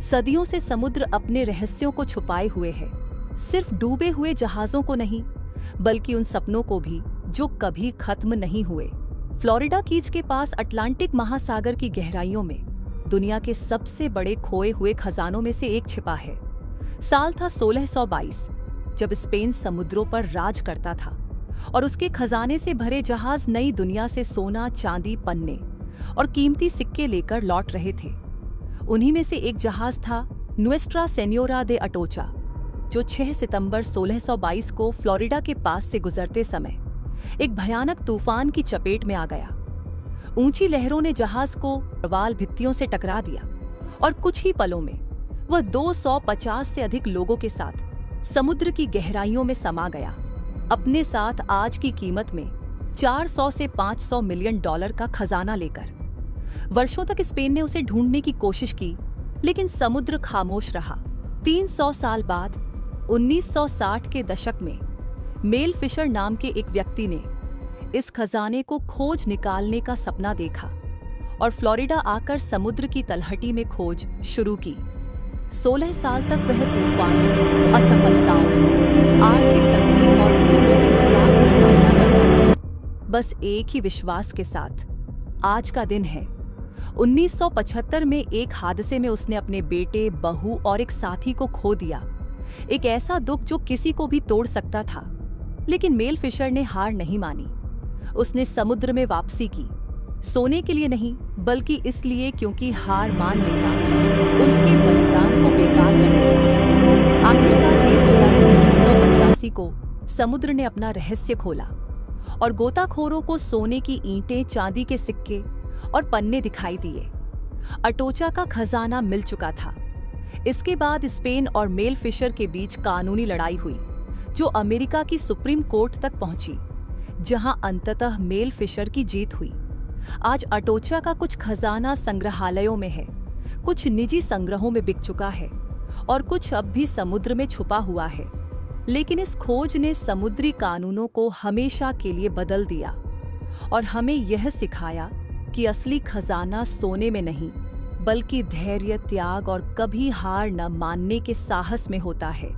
सदियों से समुद्र अपने रहस्यों को छुपाए हुए है, सिर्फ डूबे हुए जहाजों को नहीं, बल्कि उन सपनों को भी जो कभी खत्म नहीं हुए। फ्लोरिडा कीज के पास अटलांटिक महासागर की गहराइयों में दुनिया के सबसे बड़े खोए हुए खजानों में से एक छिपा है। साल था 1622, जब स्पेन समुद्रों पर राज करता था और उसके खजाने से भरे जहाज नई दुनिया से सोना, चांदी, पन्ने और कीमती सिक्के लेकर लौट रहे थे। उन्हीं में से एक जहाज था नुएस्ट्रा सेन्योरा दे अटोचा, जो 6 सितंबर 1622 को फ्लोरिडा के पास से गुजरते समय एक भयानक तूफान की चपेट में आ गया। ऊंची लहरों ने जहाज को प्रवाल भित्तियों से टकरा दिया और कुछ ही पलों में वह 250 से अधिक लोगों के साथ समुद्र की गहराइयों में समा गया, अपने साथ आज की कीमत में 400 से 500 मिलियन डॉलर का खजाना लेकर। वर्षों तक स्पेन ने उसे ढूंढने की कोशिश की, लेकिन समुद्र खामोश रहा। 300 साल बाद 1960 के दशक में मेल फिशर नाम के एक व्यक्ति ने इस खजाने को खोज निकालने का सपना देखा और फ्लोरिडा आकर समुद्र की तलहटी में खोज शुरू की। 16 साल तक वह तूफानों, असफलताओं, आर्थिक तंगी और लोगों के मजाक का सामना करता रहा, बस एक ही विश्वास के साथ, आज का दिन है। 1975 में एक हादसे में उसने अपने बेटे, बहू और एक साथी को खो दिया। एक ऐसा दुख जो किसी को भी तोड़ सकता था, लेकिन मेल फिशर ने हार नहीं मानी। उसने समुद्र में वापसी की, सोने के लिए नहीं, बल्कि इसलिए क्योंकि हार मान लेना उनके बलिदान को बेकार कर देता। आखिरकार 20 जुलाई 1985 को समुद्र ने अपना रहस्य खोला और गोताखोरों को सोने की ईंटें, चांदी के सिक्के और पन्ने दिखाई दिए। अटोचा का खजाना मिल चुका था। इसके बाद स्पेन और मेल फिशर के बीच कानूनी लड़ाई हुई, जो अमेरिका की सुप्रीम कोर्ट तक पहुंची, जहां अंततः मेल फिशर की जीत हुई। आज अटोचा का कुछ खजाना संग्रहालयों में है, कुछ निजी संग्रहों में बिक चुका है और कुछ अब भी समुद्र में छुपा हुआ है। लेकिन इस खोज ने समुद्री कानूनों को हमेशा के लिए बदल दिया और हमें यह सिखाया कि असली खजाना सोने में नहीं, बल्कि धैर्य, त्याग और कभी हार न मानने के साहस में होता है।